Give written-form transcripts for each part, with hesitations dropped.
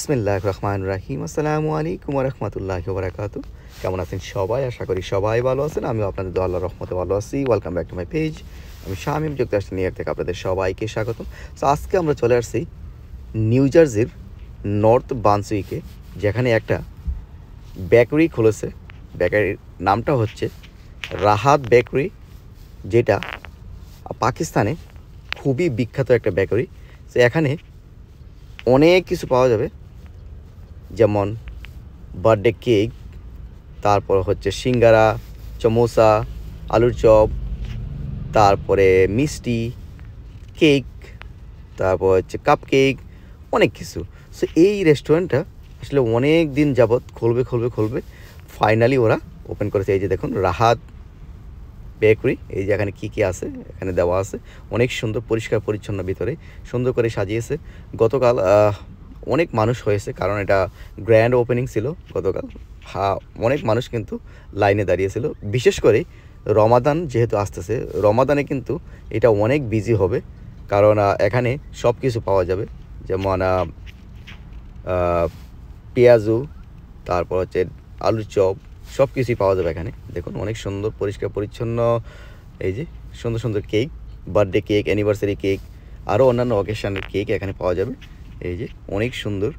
বিসমিল্লাহির রহমানির রহিম। আসসালামু আলাইকুম ওয়া রাহমাতুল্লাহি ওয়া বারাকাতুহু। কেমন আছেন সবাই? আশা করি সবাই ভালো আছেন। আমিও আপনাদের দোয়া আল্লাহর রহমতে ভালো আছি। Welcome back to my page. আমি শামীম যুক্তরাষ্ট্র নিউ ইয়র্ক থেকে আপনাদের সবাইকে স্বাগতম। সো আজকে আমরা চলে আসছি নিউ জার্সির নর্থ বানসুইকে, যেখানে একটা বেকারি খুলেছে। বেকারির নামটা হচ্ছে রাহাত বেকারি, যেটা পাকিস্তানে খুবই বিখ্যাত একটা বেকারি। সো এখানে অনেক কিছু পাওয়া যাবে, যেমন বার্থডে কেক, তারপর হচ্ছে সিঙ্গারা, সমোসা, আলুর চপ, তারপরে মিষ্টি, কেক, তারপর হচ্ছে কাপ কেক, অনেক কিছু। সো এই রেস্টুরেন্টটা আসলে অনেক দিন যাবৎ খুলবে ফাইনালি ওরা ওপেন করেছে। এই যে দেখুন রাহাত বেকারি, এই যে এখানে কী কী আছে এখানে দেওয়া আছে। অনেক সুন্দর পরিষ্কার পরিচ্ছন্ন, ভিতরে সুন্দর করে সাজিয়েছে। গতকাল অনেক মানুষ হয়েছে, কারণ এটা গ্র্যান্ড ওপেনিং ছিল গতকাল। অনেক মানুষ কিন্তু লাইনে দাঁড়িয়েছিল, বিশেষ করে রমাদান যেহেতু আসতেছে, রমাদানে কিন্তু এটা অনেক বিজি হবে, কারণ এখানে সব কিছু পাওয়া যাবে, যেমন পেঁয়াজু, তারপর হচ্ছে আলুর চপ, সব কিছুই পাওয়া যাবে এখানে। দেখুন অনেক সুন্দর পরিষ্কার পরিচ্ছন্ন, এই যে সুন্দর সুন্দর cake, birthday cake, anniversary cake, আরও অন্যান্য অকেশনের কেক এখানে পাওয়া যাবে। এই যে অনেক সুন্দর,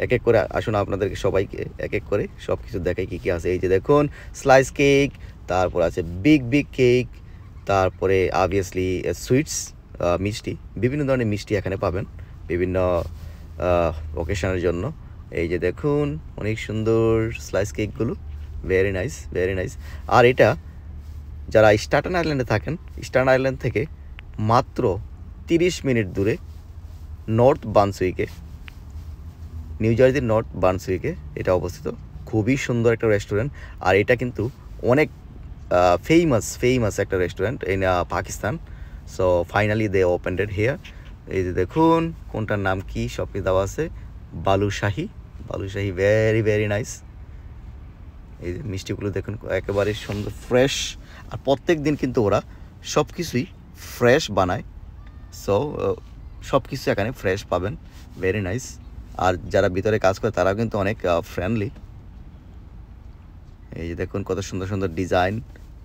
এক এক করে আসুন আপনাদেরকে সবাইকে এক এক করে সব কিছু দেখাই কী কী আছে। এই যে দেখুন স্লাইস কেক, তারপর আছে বিগ কেক, তারপরে অবভিয়াসলি সুইটস, মিষ্টি, বিভিন্ন ধরনের মিষ্টি এখানে পাবেন বিভিন্ন অকেশনের জন্য। এই যে দেখুন অনেক সুন্দর স্লাইস কেকগুলো, ভেরি নাইস। আর এটা যারা স্ট্যাটেন আইল্যান্ডে থাকেন, স্ট্যাটেন আইল্যান্ড থেকে মাত্র 30 মিনিট দূরে নর্থ বানসুইকে, নিউ জার্সির নর্থ বানসুইকে এটা অবস্থিত। খুবই সুন্দর একটা রেস্টুরেন্ট, আর এটা কিন্তু অনেক ফেমাস একটা restaurant in Pakistan. So finally they opened it here. এই যে দেখুন কোনটার নাম কি সব কিছু দেওয়া আছে। Balushahi, very nice. এই যে মিষ্টিগুলো দেখুন একেবারে সুন্দর ফ্রেশ, আর প্রত্যেক দিন কিন্তু ওরা সব কিছুই ফ্রেশ বানায়। সো সব কিছু এখানে ফ্রেশ পাবেন, ভেরি নাইস। আর যারা ভিতরে কাজ করে তারাও কিন্তু অনেক ফ্রেন্ডলি। এই যে দেখুন কত সুন্দর সুন্দর ডিজাইন,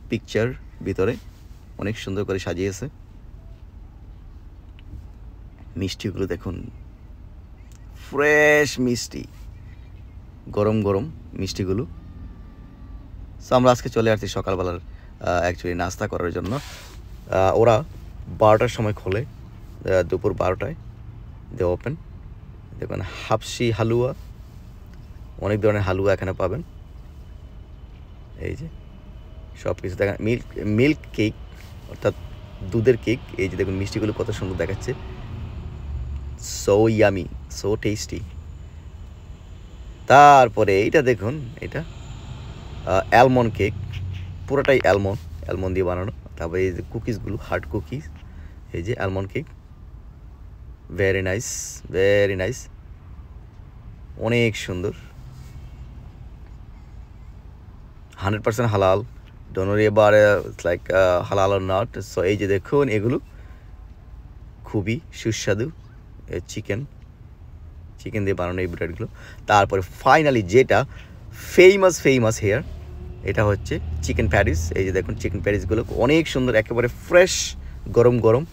পিকচার ভিতরে অনেক সুন্দর করে সাজিয়েছে। মিষ্টিগুলো দেখুন ফ্রেশ মিষ্টি, গরম মিষ্টিগুলো। সো আমরা আজকে চলে আসছি সকালবেলার অ্যাকচুয়ালি নাস্তা করার জন্য। ওরা 12টার সময় খোলে, দুপুর 12টায় দে ওপেন। দেখুন হাফসি হালুয়া, অনেক ধরনের হালুয়া এখানে পাবেন। এই যে সব কিছু দেখেন, মিল্ক কেক অর্থাৎ দুধের কেক। এই যে দেখুন মিষ্টিগুলো কত সুন্দর দেখাচ্ছে, সো ইয়ামি, সো টেস্টি। তারপরে এইটা দেখুন, এটা অ্যালমন্ড কেক, পুরোটাই অ্যালমন্ড দিয়ে বানানো। তারপরে এই যে কুকিজগুলো, হার্ড কুকিজ, এই যে অ্যালমন্ড কেক, ভেরি নাইস, অনেক সুন্দর, 100% হালাল। ডোন্ট ওয়ারি অ্যাবাউট লাইক হালাল অর নট। সো এই যে দেখুন এগুলো খুবই সুস্বাদু চিকেন দিয়ে বানানো এই ব্রেডগুলো। তারপরে ফাইনালি যেটা ফেমাস হেয়ার, এটা হচ্ছে চিকেন প্যাটিস। এই যে দেখুন চিকেন প্যাটিসগুলো অনেক সুন্দর, একেবারে ফ্রেশ, গরম,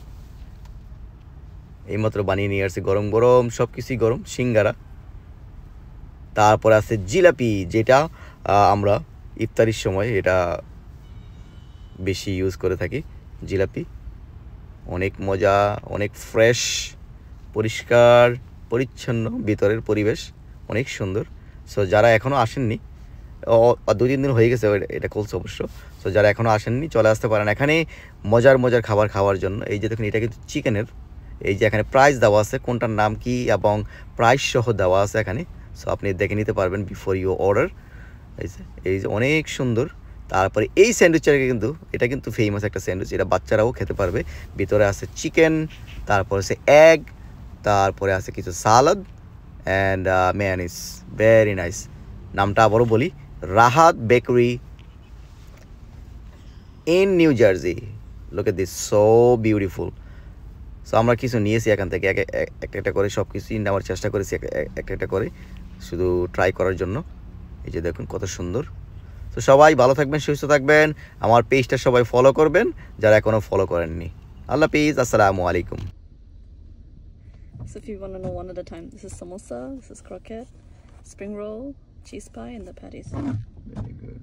এইমাত্র বানিয়ে নিয়ে আসছে, গরম সব কিছুই গরম। সিঙ্গারা, তারপরে আছে জিলাপি, যেটা আমরা ইফতারির সময় এটা বেশি ইউজ করে থাকি। জিলাপি অনেক মজা, অনেক ফ্রেশ, পরিষ্কার পরিচ্ছন্ন, ভিতরের পরিবেশ অনেক সুন্দর। সো যারা এখনও আসেননি, 2-3 দিন হয়ে গেছে এটা খুলছে অবশ্য। সো যারা এখনও আসেননি চলে আসতে পারেন এখানে মজার খাবার খাওয়ার জন্য। এই যে দেখুন এটা কিন্তু চিকেনের, এই যে এখানে প্রাইস দেওয়া আছে, কোনটার নাম কি এবং প্রাইস সহ দেওয়া আছে এখানে। সো আপনি দেখে নিতে পারবেন বিফোর ইউ অর্ডার। এই যে অনেক সুন্দর। তারপরে এই স্যান্ডউইচটাকে কিন্তু, এটা কিন্তু ফেমাস একটা স্যান্ডউইচ, এটা বাচ্চারাও খেতে পারবে। ভিতরে আছে চিকেন, তারপর আছে এগ, তারপরে আছে কিছু সালাদ অ্যান্ড মেয়োনিজ, ভেরি নাইস। নামটা আবারও বলি, Rahat bakery in new jersey. Look at this, so beautiful. So আমরা কিছু নিয়েছি এখান থেকে একটা একটা করে সব কিছুই নেওয়ার চেষ্টা করেছি একটা একটা করে, শুধু ট্রাই করার জন্য। এই যে দেখুন কত সুন্দর। তো সবাই ভালো থাকবেন, সুস্থ থাকবেন, আমার পেজটা সবাই ফলো করবেন যারা এখনও ফলো করেননি। আল্লাহ হাফিজ, আসসালামু আলাইকুম। So if you want to know one at a time, this is samosa, this is croquette, spring roll, cheese pie, and the patties. Very good.